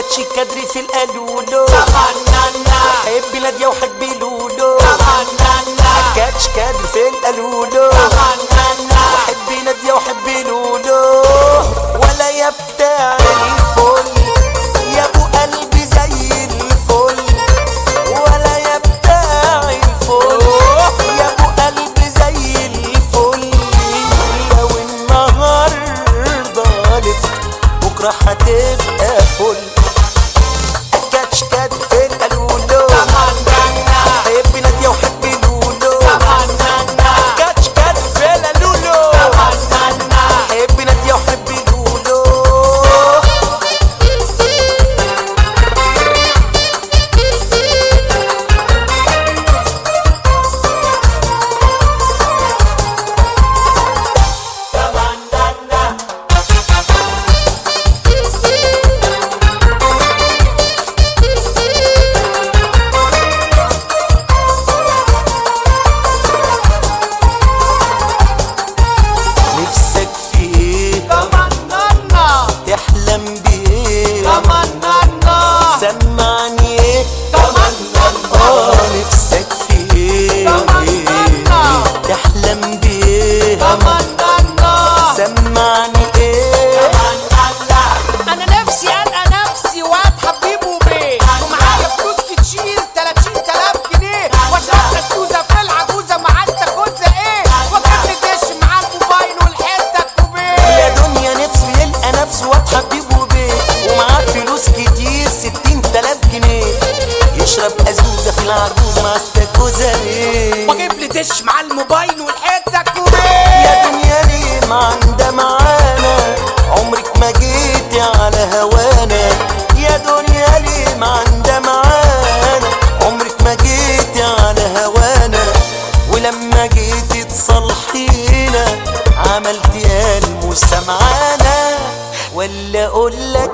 كاتش كادري في القالولو تمنانا حبي نادية وحبي لولو تمنانا كاتش كادري في القالولو تمنانا حبي نادية وحبي لولو ولا يا بتاع الفل يا ابو قلبي زي الفل ولا يا بتاع الفل يا ابو قلبي زي الفل لو النهارده لف بكره هتبقى فل كاتش كادري في القالولو تمنانا حبي نادية وحبي لولو تمنانا كاتش كادري في القالولو تمنانا حبي نادية وحبي لولو تمنانا نفسك في ايه تمنانا تحلم بايه تمنانا سمعني ايه تمنانا نفسك في ايه تمنانا تحلم بايه تمنانا سمعني ايه انا نفسي القى نفسي واد حبيب وبيت ومعايا فلوس كتير 30,000 جنيه واشرب السوزه في العجوزه مع التكوزه ايه واكمل دش مع الموبايل والحته يا كوبيه دنيا نفسه يلقى نفسه واد حبيب وبيت ومعاه فلوس كتير 60,000 جنيه يشرب ازوزه في العجوزه مع استاكوزه ايه واجيب لي دش مع الموبايل والحته يا كوبيه دنيا ليه ما عندها معانا عمرك ما جيتي على هوانا يا دنيا ليه ما عندها معانا عمرك ما جيتي على هوانا ولما جيتي تصلحينا عملتي المسامعانا ولا اقول لك